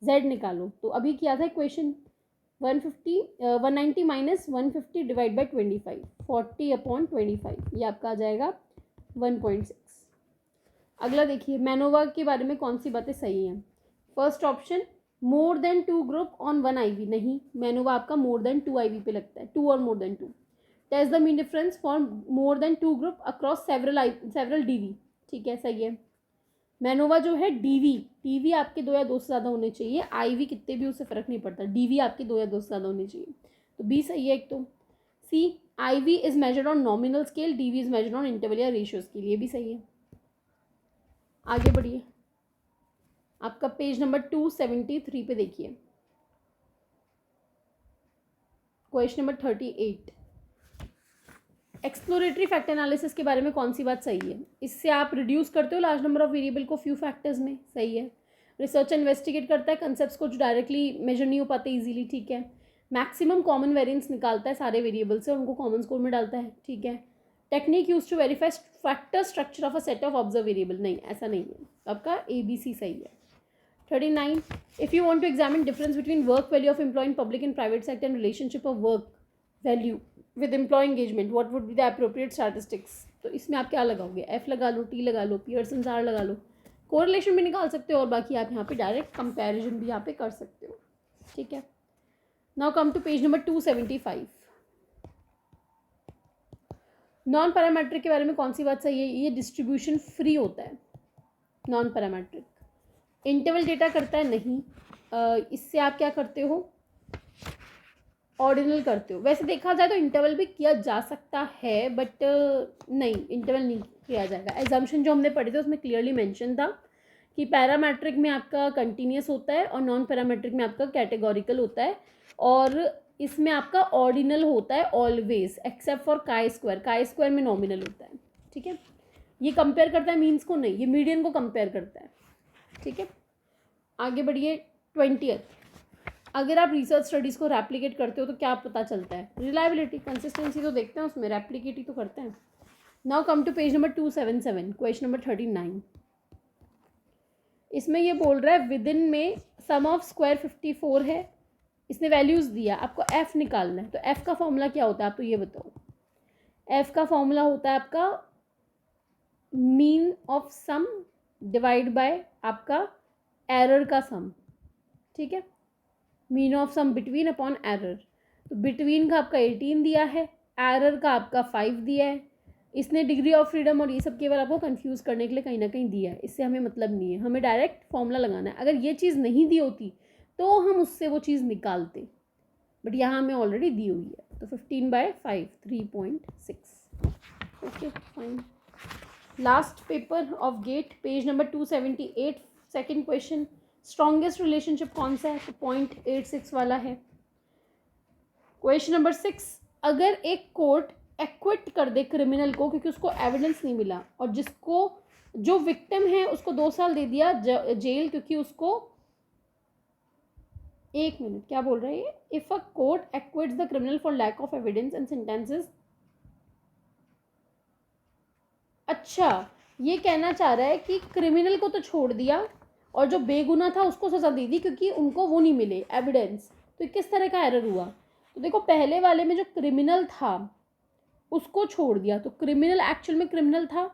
Z निकालो। तो अभी क्या था इक्वेशन? 190 माइनस 150 डिवाइड बाई 25, 40/25, ये आपका आ जाएगा 1.6। अगला देखिए, मैनोवा के बारे में कौन सी बातें सही हैं? First option, more than 2 group on 1 IV, नहीं, मैनोवा आपका मोर देन 2 IV पे लगता है, 2 और more than 2। Test the mean difference for more than 2 group across several DV, ठीक है, सही है। मैनोवा जो है DV आपके 2 या 2 से ज़्यादा होने चाहिए, IV कितने भी उससे फ़र्क नहीं पड़ता, DV आपके 2 या 2 से ज़्यादा होने चाहिए, तो B सही है एक तो। C, IV is measured on nominal scale, DV is measured on interval या रेशियो स्केल, ये भी सही है। आगे बढ़िए, आपका पेज नंबर 273 पे देखिए। Question number 38, exploratory fact analysis के बारे में कौन सी बात सही है? इससे आप रिड्यूस करते हो लार्ज नंबर ऑफ वेरिएबल को फ्यू फैक्टर्स में, सही है। रिसर्च इन्वेस्टिगेट करता है कंसेप्ट्स को जो डायरेक्टली मेजर नहीं हो पाते इजीली, ठीक है। मैक्सिमम कॉमन वेरिएंस निकालता है सारे वेरिएबल से, उनको कॉमन स्कोर में डालता है, ठीक है। Technique use to verify factor structure of a set of observe variable, नहीं ऐसा नहीं है, आपका ABC सही है। 39, if you want to examine difference between work value of employ in public and private sector and relationship of work value with employ engagement, what would be the appropriate statistics? तो इसमें आप क्या लगाओगे? F लगा लो, T लगा लो, Pearson R लगा लो, correlation भी निकाल सकते हो और बाकी आप यहाँ पे डायरेक्ट कंपैरिजन भी यहाँ पे कर सकते हो, ठीक है। Now come to page number 275, non parametric के बारे में कौन सी बात सही है? ये डिस्ट्रीब्यूशन फ्री होता है नॉन पैरामेट्रिक, इंटरवल डेटा करता है नहीं। इससे आप क्या करते हो? ऑर्डिनल करते हो। वैसे देखा जाए तो इंटरवल भी किया जा सकता है, बट नहीं, इंटरवल नहीं किया जाएगा। एग्जाम्पशन जो हमने पढ़े थे उसमें क्लियरली मेंशन था कि पैरामेट्रिक में आपका कंटिन्यूस होता है और नॉन पैरामेट्रिक में आपका कैटेगोरिकल होता है, और इसमें आपका ऑर्डिनल होता है always except for chi square. Chi square में नॉमिनल होता है, ठीक है। ये कंपेयर करता है मीन्स को नहीं, ये मीडियन को कंपेयर करता है, ठीक है। आगे बढ़िए। 20th, अगर आप रिसर्च स्टडीज़ को रेप्लिकेट करते हो तो क्या पता चलता है? रिलायबिलिटी, कंसिस्टेंसी तो देखते हैं उसमें, रेप्लिकेट ही तो करते हैं। Now come to page number 277, question number 39, इसमें ये बोल रहा है विद इन में सम ऑफ स्क्वायर 54 है, इसने वैल्यूज़ दिया, आपको F निकालना है। तो F का फॉर्मूला क्या होता है आप तो ये बताओ। F का फॉर्मूला होता है आपका mean of sum divide by आपका एरर का सम, ठीक है। Mean of sum between upon error, तो बिटवीन का आपका 18 दिया है, एरर का आपका 5 दिया है। इसने डिग्री ऑफ फ्रीडम और ये सब केवल आपको कंफ्यूज करने के लिए कहीं ना कहीं दिया है, इससे हमें मतलब नहीं है, हमें डायरेक्ट फॉर्मूला लगाना है। अगर ये चीज़ नहीं दी होती तो हम उससे वो चीज़ निकालते, बट यहाँ हमें ऑलरेडी दी हुई है। तो 15/5 3.6, okay fine. Last paper of GATE, page number 278, second question, strongest relationship कौन सा है? तो 0.86 वाला है। क्वेश्चन नंबर 6, अगर एक कोर्ट एक्विट कर दे क्रिमिनल को क्योंकि उसको एविडेंस नहीं मिला, और जिसको जो विक्टिम है उसको 2 साल दे दिया जेल क्योंकि उसको, एक मिनट क्या बोल रहा है ये, if a court acquits the criminal for lack of evidence and sentences, अच्छा ये कहना चाह रहा है कि क्रिमिनल को तो छोड़ दिया और जो बेगुनाह था उसको सजा दे दी क्योंकि उनको वो नहीं मिले एविडेंस। तो किस तरह का एरर हुआ? तो देखो पहले वाले में जो क्रिमिनल था उसको छोड़ दिया, तो क्रिमिनल एक्चुअल में क्रिमिनल था।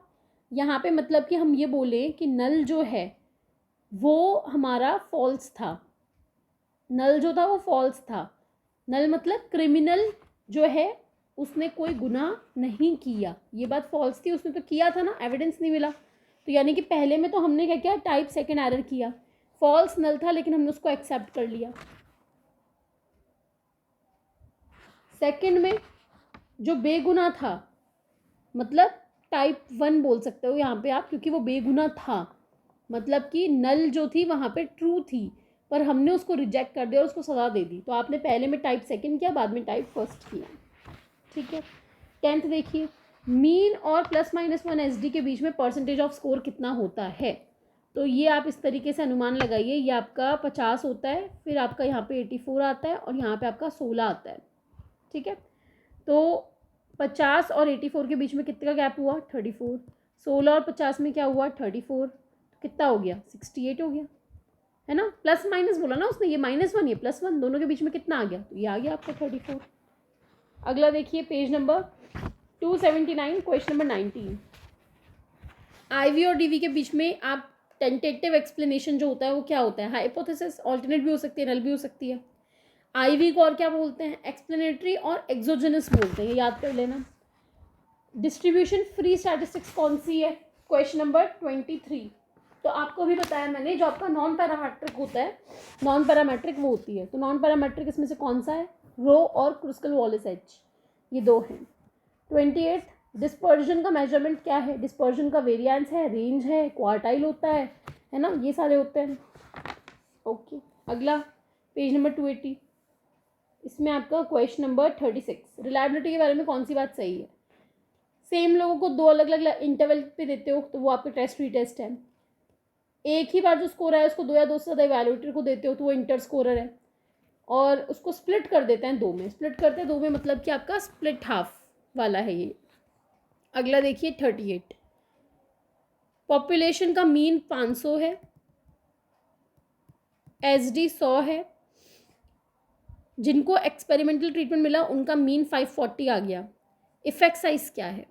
यहाँ पे मतलब कि हम ये बोले कि नल जो है वो हमारा फॉल्स था, नल जो था वो फॉल्स था। नल मतलब क्रिमिनल जो है उसने कोई गुनाह नहीं किया, ये बात फॉल्स थी, उसने तो किया था ना, एविडेंस नहीं मिला। तो यानी कि पहले में तो हमने क्या किया, टाइप सेकेंड एरर किया, फॉल्स नल था लेकिन हमने उसको एक्सेप्ट कर लिया। सेकंड में जो बेगुनाह था, मतलब टाइप 1 बोल सकते हो यहाँ पे आप, क्योंकि वो बेगुनाह था, मतलब कि नल जो थी वहाँ पे ट्रू थी पर हमने उसको रिजेक्ट कर दिया और उसको सजा दे दी। तो आपने पहले में टाइप सेकंड किया, बाद में टाइप फर्स्ट किया, ठीक है। 10th देखिए, मीन और +-1 SD के बीच में परसेंटेज ऑफ स्कोर कितना होता है? तो ये आप इस तरीके से अनुमान लगाइए, ये आपका 50 होता है, फिर आपका यहाँ पे 84 आता है और यहाँ पे आपका 16 आता है, ठीक है। तो 50 और 84 के बीच में कितने का गैप हुआ? 34। 16 और 50 में क्या हुआ? 34। कितना हो गया? 68 हो गया, है ना। प्लस माइनस बोला ना उसने, ये -1 ये +1, दोनों के बीच में कितना आ गया? तो ये आ गया आपका 34। अगला देखिए page number 279, question number 19, IV और DV के बीच में आप टेंटेटिव एक्सप्लेनेशन जो होता है वो क्या होता है? हाइपोथेसिस, ऑल्टरनेट भी हो सकती है, नल भी हो सकती है। IV को और क्या बोलते हैं? एक्सप्लेनेटरी और एक्सोजेनस बोलते हैं, ये याद कर लेना। डिस्ट्रीब्यूशन फ्री स्टैटिस्टिक्स कौन सी है? Question number 23। तो आपको भी बताया मैंने, जो आपका नॉन पैरामेट्रिक होता है, नॉन पैरामेट्रिक वो होती है। तो नॉन पैरामेट्रिक इसमें से कौन सा है? रो और क्रुस्कल वॉलिस एच, ये 2 हैं। 28, डिस्पर्जन का मेजरमेंट क्या है? डिस्पर्जन का वेरिएंस है, रेंज है, क्वार्टाइल होता है ना, ये सारे होते हैं। ओके, अगला पेज नंबर 280, इसमें आपका क्वेश्चन नंबर 36, रिलायबिलिटी के बारे में कौन सी बात सही है। सेम लोगों को 2 अलग अलग इंटरवल पे देते हो तो वो आपका टेस्ट रीटेस्ट है। एक ही बार जो स्कोर है उसको 2 या 2 से ज़्यादा इवैल्यूएटर को देते हो तो वो इंटर स्कोरर है। और उसको स्प्लिट कर देते हैं 2 में, स्प्लिट करते हैं 2 में मतलब कि आपका स्प्लिट हाफ वाला है ये। अगला देखिए 38, पॉपुलेशन का मीन 500 है, एसडी 100 है, जिनको एक्सपेरिमेंटल ट्रीटमेंट मिला उनका मीन 540 आ गया। इफेक्ट साइज क्या है,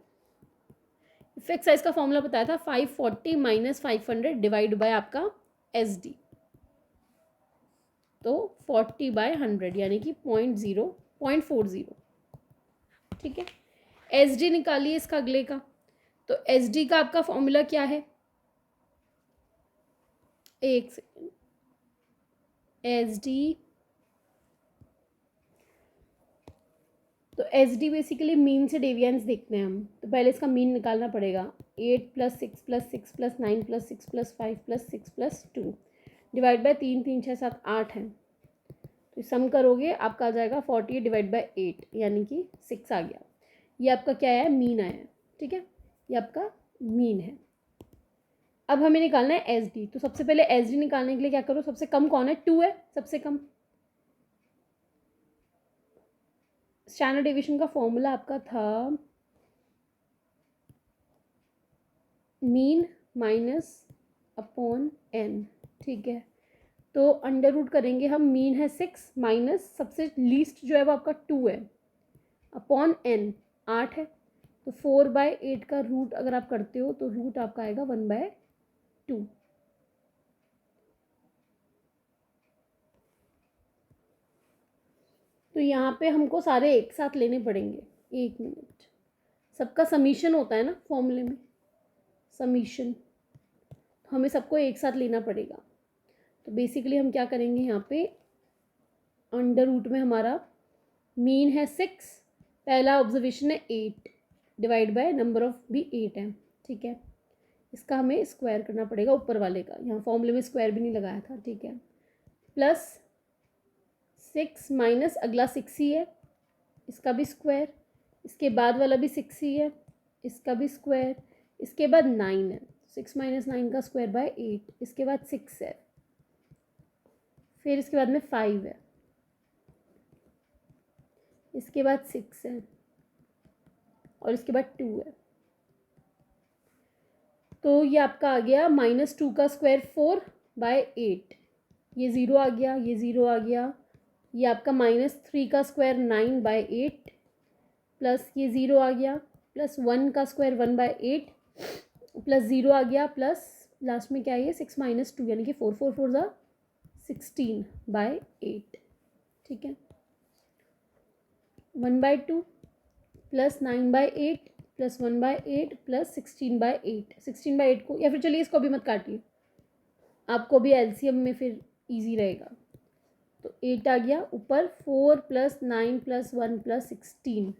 इफेक्ट साइज का फॉर्मूला बताया था 540 माइनस 500 डिवाइड बाय आपका एसडी, तो 40/100 यानी कि 0.40। ठीक है, एसडी निकालिए इसका अगले का। तो एसडी का आपका फॉर्मूला क्या है, एक सेकेंड, एसडी, तो एसडी बेसिकली मीन से डेविएंस देखते हैं हम। तो पहले इसका मीन निकालना पड़ेगा, 8 + 6 + 6 + 9 + 6 + 5 + 6 + 2 डिवाइड बाय 3 3 6 7 8 है। तो सम करोगे आपका आ जाएगा 48 डिवाइड बाय 8 यानी कि 6 आ गया। ये आपका क्या है, मीन आया है। ठीक है, ये आपका मीन है। अब हमें निकालना है एसडी। तो सबसे पहले एसडी निकालने के लिए क्या करो, सबसे कम कौन है, 2 है सबसे कम। स्टैंडर्ड डेविएशन का फॉर्मूला आपका था मीन माइनस अपॉन एन। ठीक है, तो अंडर रूट करेंगे हम, मीन है 6 माइनस सबसे लीस्ट जो है वो आपका 2 है, अपॉन एन 8 है। तो 4/8 का रूट अगर आप करते हो तो रूट आपका आएगा 1/2। तो यहाँ पे हमको सारे एक साथ लेने पड़ेंगे। 1 मिनट, सबका समीशन होता है ना फॉर्मूले में, समीशन, तो हमें सबको एक साथ लेना पड़ेगा। तो बेसिकली हम क्या करेंगे, यहाँ पे अंडर रूट में हमारा मीन है 6, पहला ऑब्जर्वेशन है 8 डिवाइड बाय नंबर ऑफ भी 8 है। ठीक है, इसका हमें स्क्वायर करना पड़ेगा ऊपर वाले का, यहाँ फॉर्मूले में स्क्वायर भी नहीं लगाया था। ठीक है, प्लस 6 माइनस अगला 6 ही है, इसका भी स्क्वायर, इसके बाद वाला भी 6 ही है, इसका भी स्क्वायर, इसके बाद 9 है, 6 माइनस 9 का स्क्वायर बाय 8, इसके बाद 6 है, फिर इसके बाद में 5 है, इसके बाद 6 है और इसके बाद 2 है। तो ये आपका आ गया -2 का स्क्वायर 4/8, ये 0 आ गया, ये 0 आ गया। ये आपका -3 का स्क्वायर 9/8 प्लस ये 0 आ गया, प्लस 1 का स्क्वायर 1/8 प्लस 0 आ गया, प्लस लास्ट में क्या है, 6 माइनस 2 यानी कि 4 4 4 ज़ा 16/8। ठीक है, 1/2 प्लस 9/8 प्लस 1/8 प्लस 16/8, 16/8 को, या फिर चलिए इसको भी मत काटिए, आपको भी एलसीएम में फिर इजी रहेगा। तो 8 आ गया ऊपर, 4 + 9 + 1 + 16,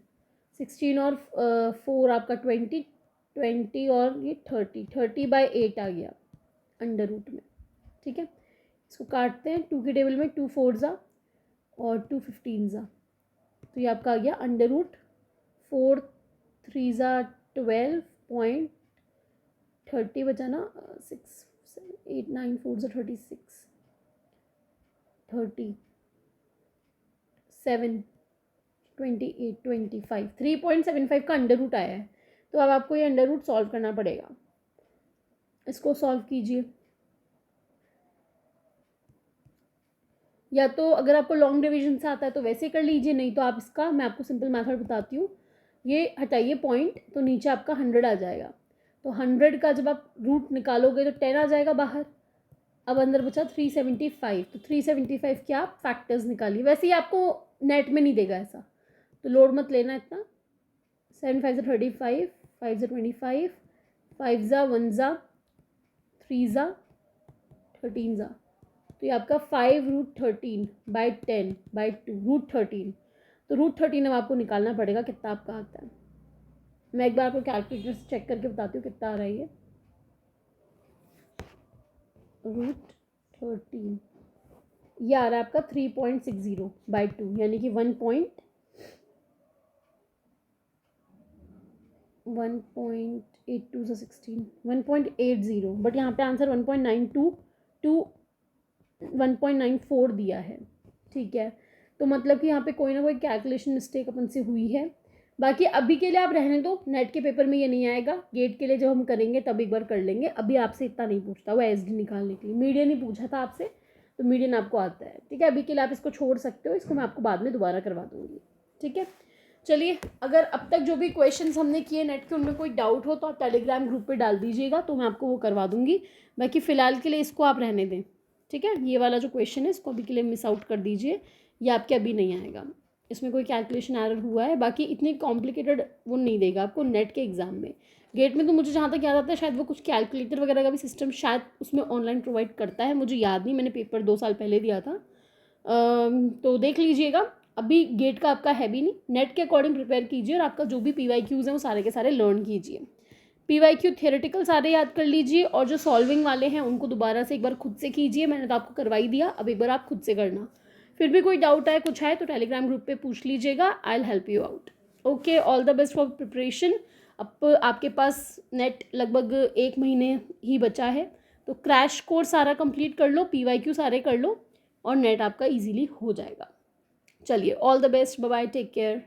16 और 4 आपका 20, 20 और ये 30/8 आ गया अंडर रूट में। ठीक है, इसको काटते हैं, 2 के टेबल में 2 4 ज़ा और 2 15 ज़ा, तो ये आपका आ गया अंडर रूट 4 3 ज़ा 12.30 बचाना 6 8 9 4 ज़ा 36 30 7 28 25 3.75 का अंडर रूट आया है। तो अब आपको ये अंडर रूट सॉल्व करना पड़ेगा, इसको सॉल्व कीजिए। या तो अगर आपको लॉन्ग डिवीजन से आता है तो वैसे कर लीजिए, नहीं तो आप इसका, मैं आपको सिंपल मेथड बताती हूँ, ये हटाइए पॉइंट, तो नीचे आपका 100 आ जाएगा। तो 100 का जब आप रूट निकालोगे तो 10 आ जाएगा बाहर, अब अंदर बचा 375। तो 375 के आप फैक्टर्स निकालिए, वैसे ही आपको नेट में नहीं देगा ऐसा, तो लोड मत लेना इतना। 7 5 ज़ा 35, 5 ज़ा 25, 5 ज़ा 1 ज़ा 3 ज़ा 13 ज़ा, तो ये आपका 5√13/10/2 √13। तो √13 अब आपको निकालना पड़ेगा कितना आपका आता है। मैं एक बार आपको कैलकुलेटर से चेक करके बताती हूँ कितना आ रहा है ये। √13 ये आ रहा है आपका 3.60/2 यानी कि 1.82 से 16 1.80, बट यहाँ पे आंसर 1.92 टू 1.94 दिया है। ठीक है, तो मतलब कि यहाँ पे कोई ना कोई कैलकुलेशन मिस्टेक अपन से हुई है। बाकी अभी के लिए आप रहने दो, नेट के पेपर में ये नहीं आएगा, गेट के लिए जब हम करेंगे तब एक बार कर लेंगे। अभी आपसे इतना नहीं पूछता वो एसडी निकालने के लिए, मीडियन नहीं पूछा था आपसे, तो मीडियन आपको आता है। ठीक है, अभी के लिए आप इसको छोड़ सकते हो, इसको मैं आपको बाद में दोबारा करवा दूँगी। ठीक है, चलिए, अगर अब तक जो भी क्वेश्चंस हमने किए नेट के उनमें कोई डाउट हो तो आप टेलीग्राम ग्रुप पे डाल दीजिएगा, तो मैं आपको वो करवा दूंगी। बाकी फ़िलहाल के लिए इसको आप रहने दें। ठीक है, ये वाला जो क्वेश्चन है इसको अभी के लिए मिस आउट कर दीजिए, ये आपके अभी नहीं आएगा, इसमें कोई कैलकुलेशन एरर हुआ है। बाकी इतनी कॉम्प्लिकेटेड वो नहीं देगा आपको नेट के एग्ज़ाम में। गेट में तो मुझे जहाँ तक याद आता है शायद वो कुछ कैलकुलेटर वगैरह का भी सिस्टम शायद उसमें ऑनलाइन प्रोवाइड करता है, मुझे याद नहीं, मैंने पेपर 2 साल पहले दिया था। तो देख लीजिएगा, अभी गेट का आपका है भी नहीं, नेट के अकॉर्डिंग प्रिपेयर कीजिए और आपका जो भी PYQs हैं वो सारे के सारे लर्न कीजिए। PYQ थियोरेटिकल सारे याद कर लीजिए और जो सॉल्विंग वाले हैं उनको दोबारा से एक बार खुद से कीजिए, मैंने तो आपको करवाई दिया, अब एक बार आप खुद से करना। फिर भी कोई डाउट आए कुछ है तो टेलीग्राम ग्रुप पे पूछ लीजिएगा, I will help you out. Okay, all the best for preparation. अब आपके पास नेट लगभग 1 महीने ही बचा है, तो क्रैश कोर्स सारा कंप्लीट कर लो, PYQ सारे कर लो और नेट आपका ईजिली हो जाएगा। चलिए, all the best, bye bye, take care.